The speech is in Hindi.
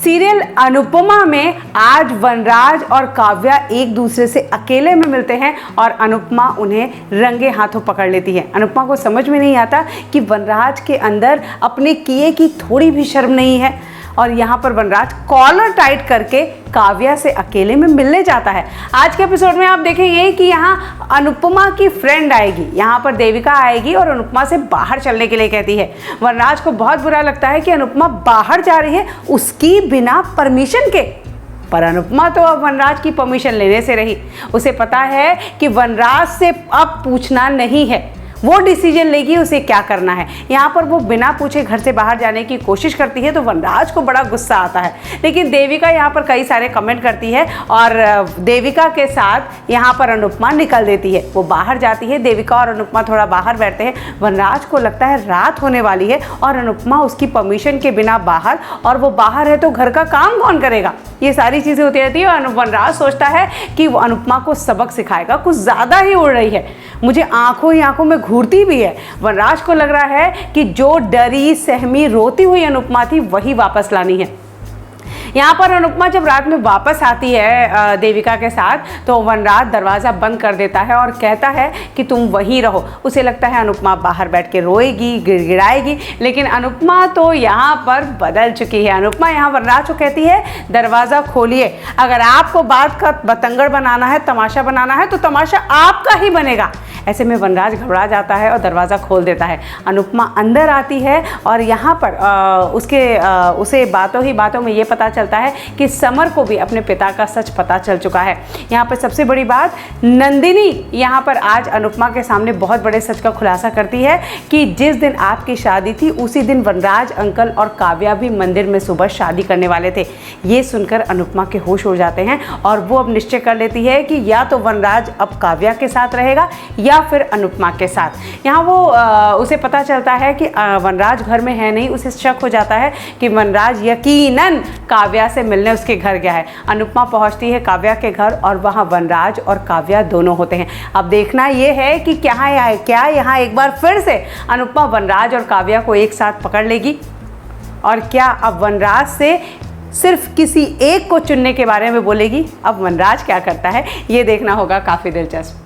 सीरियल अनुपमा में आज वनराज और काव्या एक दूसरे से अकेले में मिलते हैं और अनुपमा उन्हें रंगे हाथों पकड़ लेती है। अनुपमा को समझ में नहीं आता कि वनराज के अंदर अपने किए की थोड़ी भी शर्म नहीं है और यहाँ पर वनराज कॉलर टाइट करके काव्या से अकेले में मिलने जाता है। आज के एपिसोड में आप देखेंगे कि यहाँ अनुपमा की फ्रेंड आएगी, यहाँ पर देविका आएगी और अनुपमा से बाहर चलने के लिए कहती है। वनराज को बहुत बुरा लगता है कि अनुपमा बाहर जा रही है उसकी बिना परमिशन के, पर अनुपमा तो अब वनराज की परमिशन लेने से रही। उसे पता है कि वनराज से अब पूछना नहीं है, वो डिसीजन लेगी उसे क्या करना है। यहाँ पर वो बिना पूछे घर से बाहर जाने की कोशिश करती है तो वनराज को बड़ा गुस्सा आता है, लेकिन देविका यहाँ पर कई सारे कमेंट करती है और देविका के साथ यहाँ पर अनुपमा निकल देती है। वो बाहर जाती है, देविका और अनुपमा थोड़ा बाहर बैठते हैं। वनराज को लगता है रात होने वाली है और अनुपमा उसकी परमिशन के बिना बाहर, और वो बाहर है तो घर का काम कौन करेगा, ये सारी चीज़ें होती रहती है। और वनराज सोचता है कि वो अनुपमा को सबक सिखाएगा, कुछ ज़्यादा ही उड़ रही है, मुझे आंखों ही आंखों में घूरती भी है। वनराज को लग रहा है कि जो डरी सहमी रोती हुई अनुपमा थी वही वापस लानी है। यहाँ पर अनुपमा जब रात में वापस आती है देविका के साथ, तो वनराज दरवाज़ा बंद कर देता है और कहता है कि तुम वहीं रहो। उसे लगता है अनुपमा बाहर बैठ के रोएगी, गिड़गिड़ाएगी, लेकिन अनुपमा तो यहाँ पर बदल चुकी है। अनुपमा यहाँ वनराज को कहती है दरवाज़ा खोलिए, अगर आपको बात का बतंगड़ बनाना है, तमाशा बनाना है तो तमाशा आपका ही बनेगा। ऐसे में वनराज घबरा जाता है और दरवाज़ा खोल देता है। अनुपमा अंदर आती है और यहाँ पर उसे बातों ही बातों में ये पता चलता है कि समर को भी अपने पिता का सच पता चल चुका है। यहाँ पर सबसे बड़ी बात, नंदिनी यहाँ पर आज अनुपमा के सामने बहुत बड़े सच का खुलासा करती है कि जिस दिन आपकी शादी थी उसी दिन वनराज अंकल और काव्या भी मंदिर में सुबह शादी करने वाले थे। ये सुनकर अनुपमा के होश उड़ जाते हैं और वो अब निश्चय कर लेती है कि या तो वनराज अब काव्या के साथ रहेगा या फिर अनुपमा के साथ। यहाँ वो उसे पता चलता है कि वनराज घर में है नहीं। उसे शक हो जाता है कि वनराज यकीनन काव्या से मिलने उसके घर गया है। अनुपमा पहुँचती है काव्या के घर और वहाँ वनराज और काव्या दोनों होते हैं। अब देखना ये है कि क्या यहाँ एक बार फिर से अनुपमा वनराज और काव्या को एक साथ पकड़ लेगी, और क्या अब वनराज से सिर्फ किसी एक को चुनने के बारे में बोलेगी। अब वनराज क्या करता है ये देखना होगा काफ़ी दिलचस्प।